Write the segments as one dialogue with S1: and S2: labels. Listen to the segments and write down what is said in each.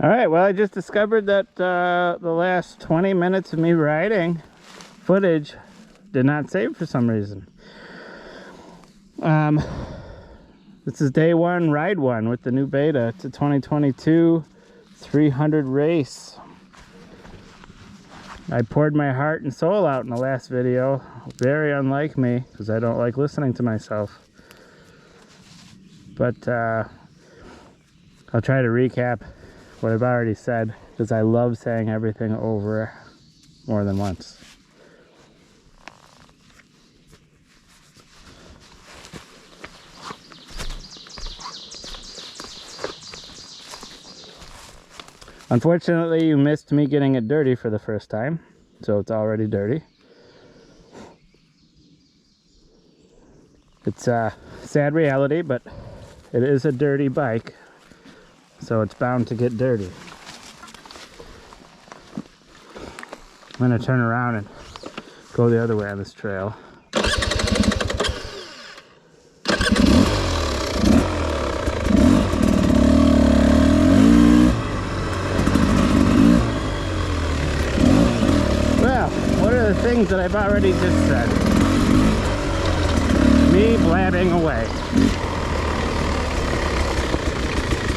S1: All right, well, I just discovered that the last 20 minutes of me riding footage did not save for some reason. This is day one, ride one with the new beta. It's a 2022 300 race. I poured my heart and soul out in the last video. Very unlike me, because I don't like listening to myself. But I'll try to recap what I've already said, because I love saying everything over more than once. Unfortunately, you missed me getting it dirty for the first time, so it's already dirty. It's a sad reality, but it is a dirty bike, so it's bound to get dirty. I'm going to turn around and go the other way on this trail. Well, what are the things that I've already just said? Me blabbing away.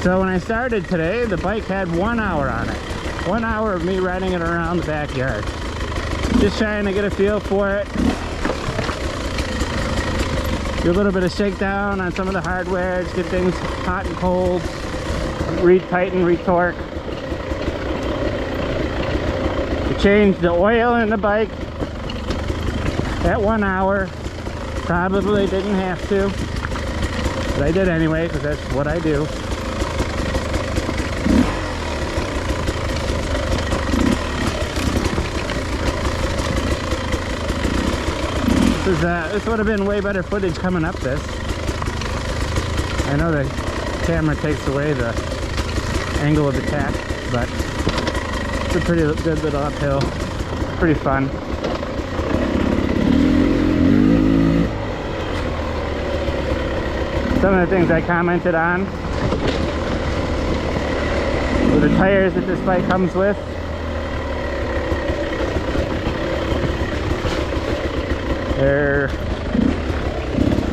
S1: So when I started today, the bike had 1 hour on it. 1 hour of me riding it around the backyard. Just trying to get a feel for it. Do a little bit of shakedown on some of the hardware, just get things hot and cold, retighten, retorque. I changed the oil in the bike at 1 hour. Probably didn't have to, but I did anyway, because that's what I do. This would have been way better footage coming up this. I know the camera takes away the angle of attack, but it's a pretty good little uphill. Pretty fun. Some of the things I commented on were the tires that this bike comes with. They're,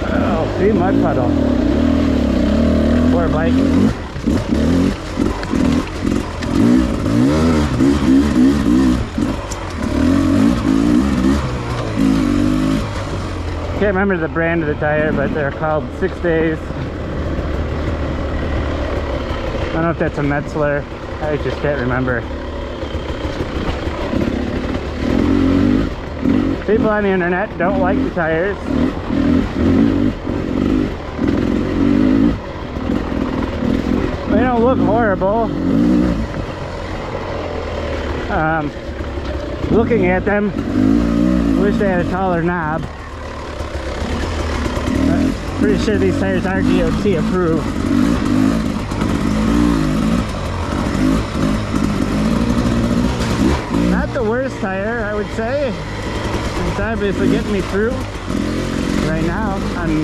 S1: oh, see, mud puddle. Poor bike. Can't remember the brand of the tire, but they're called 6 Days. I don't know if that's a Metzler. I just can't remember. People on the internet don't like the tires. They don't look horrible. Looking at them, I wish they had a taller knob. Pretty sure these tires are DOT approved. Not the worst tire, I would say. It's obviously getting me through right now on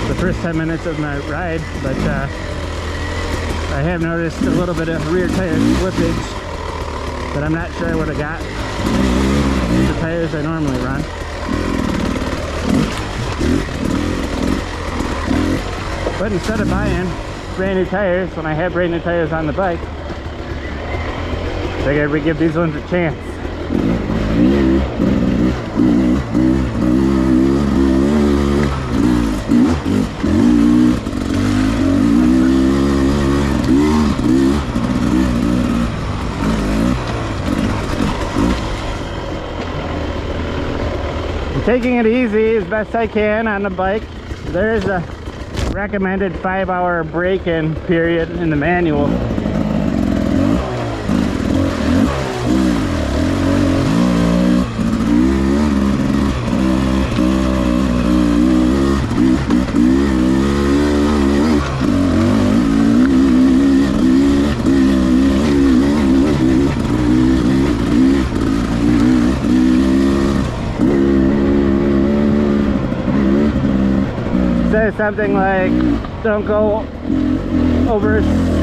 S1: the first 10 minutes of my ride, but I have noticed a little bit of rear tire slippage that I'm not sure I would have got the tires I normally run. But instead of buying brand new tires when I have brand new tires on the bike, figured we'd give these ones a chance. I'm taking it easy as best I can on the bike. There's a recommended 5-hour break-in period in the manual. Says something like, don't go over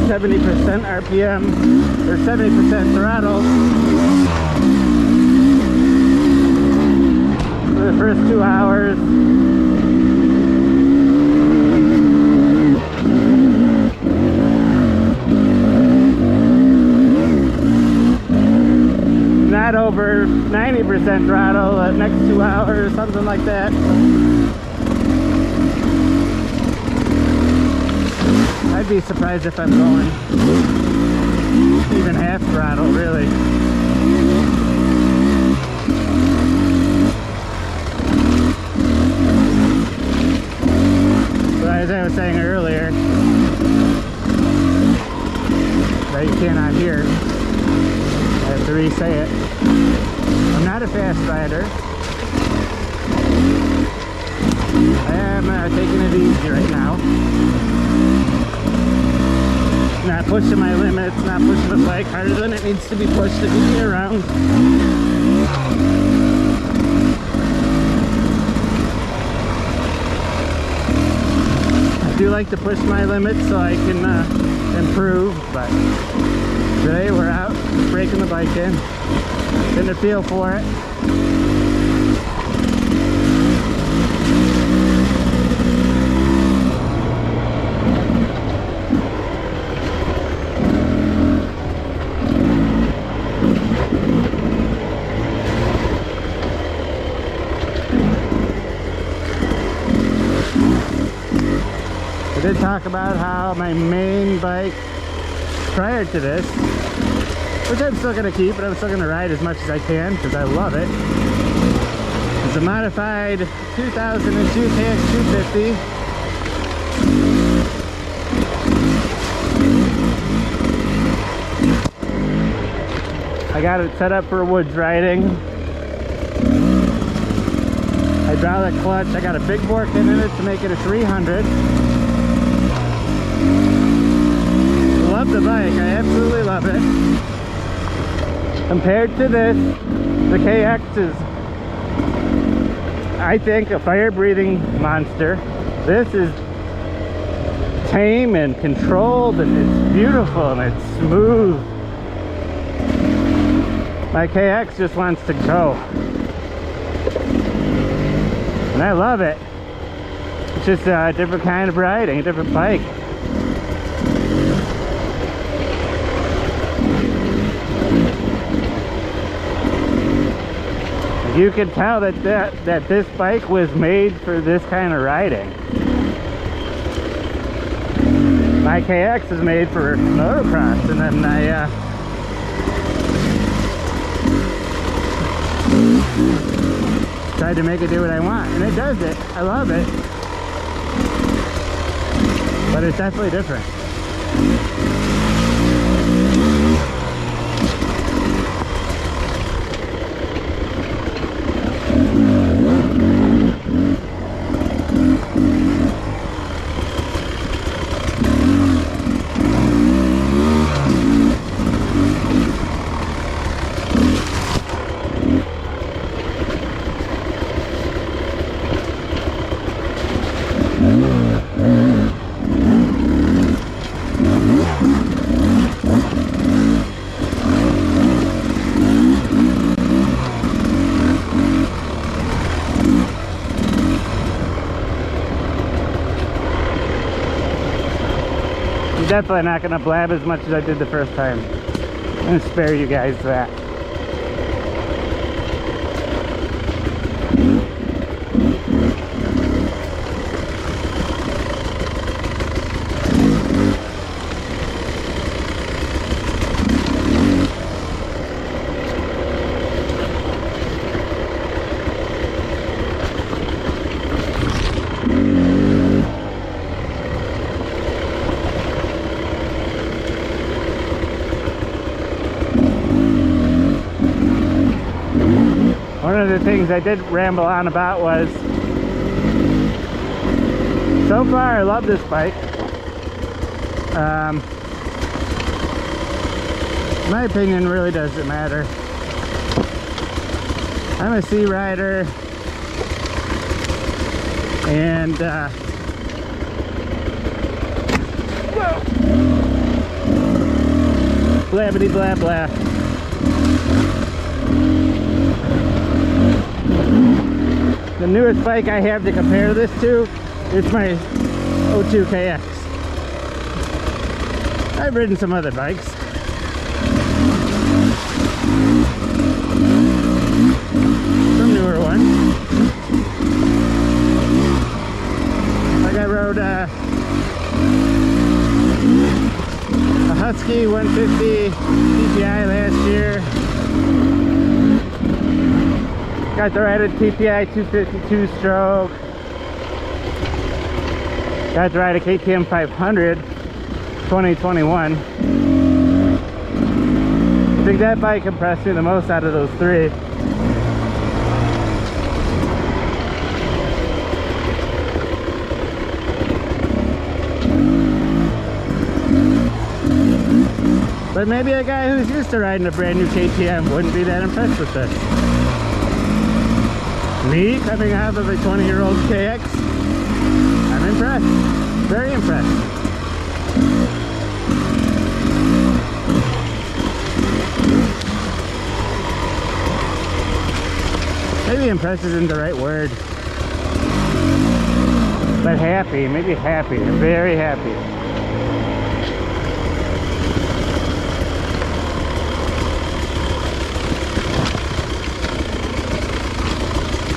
S1: 70% RPM or 70% throttle for the first 2 hours. Not over 90% throttle the next 2 hours, something like that. I'd be surprised if I'm going even half throttle, really. So as I was saying earlier, that you cannot hear, I have to re-say it. I'm not a fast rider. I am taking it easy right now. Not pushing my limits, not pushing the bike harder than it needs to be pushed to get me around. I do like to push my limits so I can improve, but today we're out just breaking the bike in, getting a feel for it. I did talk about how my main bike prior to this, which I'm still going to keep, but I'm still going to ride as much as I can because I love it, is a modified 2002 KX250. I got it set up for woods riding. Hydraulic clutch. I got a big bore kit in it to make it a 300. Love the bike. I absolutely love it. Compared to this, the KX is, I think, a fire-breathing monster. This is tame and controlled, and it's beautiful and it's smooth. My KX just wants to go. And I love it. It's just a different kind of riding, a different bike. You can tell that this bike was made for this kind of riding. My KX is made for motocross, and then I tried to make it do what I want, and it does it. I love it, but it's definitely different. Definitely not going to blab as much as I did the first time. I'm going to spare you guys that. One of the things I did ramble on about was, so far I love this bike. My opinion really doesn't matter. I'm a sea rider, and Blabbity blah blah. The newest bike I have to compare this to is my O2 KX. I've ridden some other bikes. Some newer ones. Like I rode a Husky 150 TPI last year. Got to ride a TPI 252 stroke. Got to ride a KTM 500 2021. I think that bike impressed me the most out of those three. But maybe a guy who's used to riding a brand new KTM wouldn't be that impressed with this. Me, coming out of a 20-year-old KX, I'm impressed. Very impressed. Maybe impressed isn't the right word. But happy, maybe happy, very happy.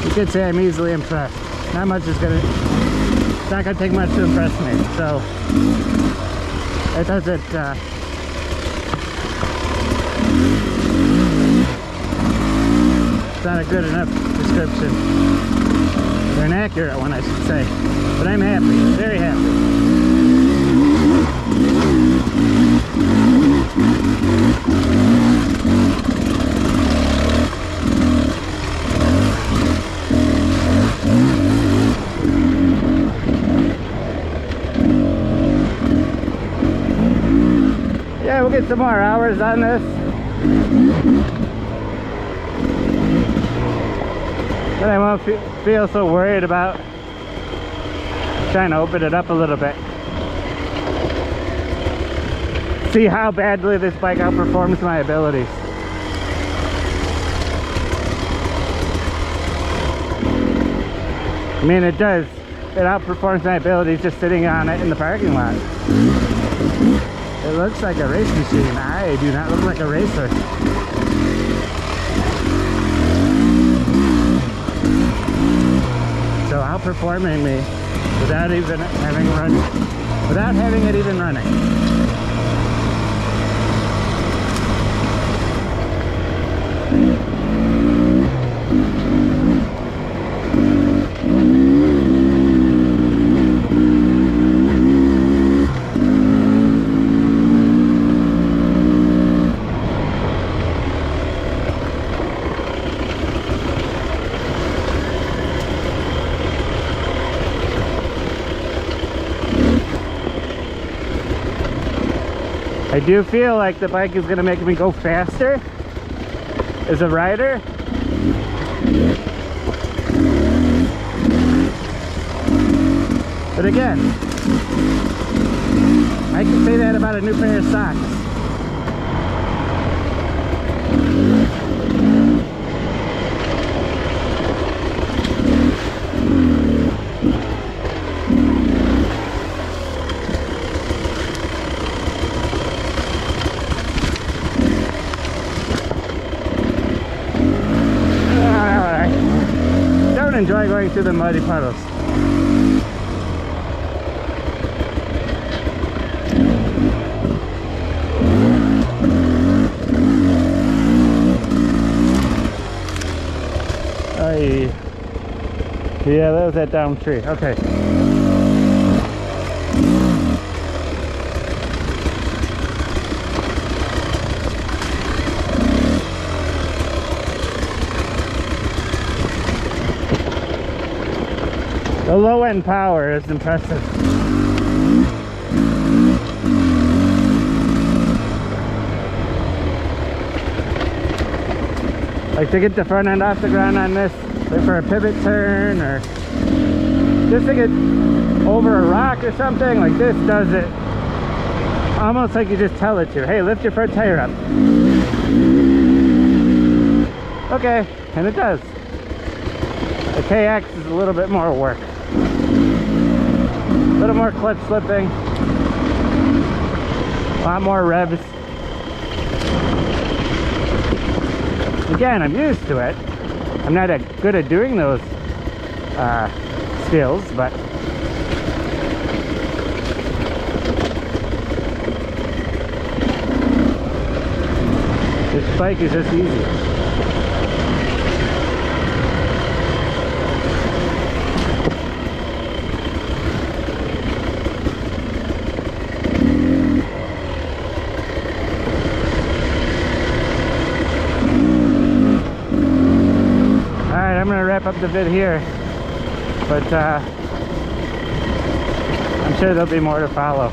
S1: You could say I'm easily impressed. Not much is gonna, it's not gonna take much to impress me. So it doesn't, it's not a good enough description. Or an accurate one, I should say. But I'm happy, very happy. Yeah, we'll get some more hours on this. But I won't feel so worried about trying to open it up a little bit. See how badly this bike outperforms my abilities. I mean, it does. It outperforms my abilities just sitting on it in the parking lot. It looks like a race machine. I do not look like a racer. So outperforming me without even having it even running. I do feel like the bike is going to make me go faster as a rider. But again, I can say that about a new pair of socks. Enjoy going through the muddy puddles. Yeah, that was that down tree. Okay. The low end power is impressive. Like to get the front end off the ground on this, like for a pivot turn, or just to get over a rock or something, like this does it almost like you just tell it to. Hey, lift your front tire up. Okay, and it does. The KX is a little bit more work. A little more clip slipping. A lot more revs. Again, I'm used to it. I'm not good at doing those skills, but this bike is just easy. I'm gonna wrap up the vid here, but I'm sure there'll be more to follow.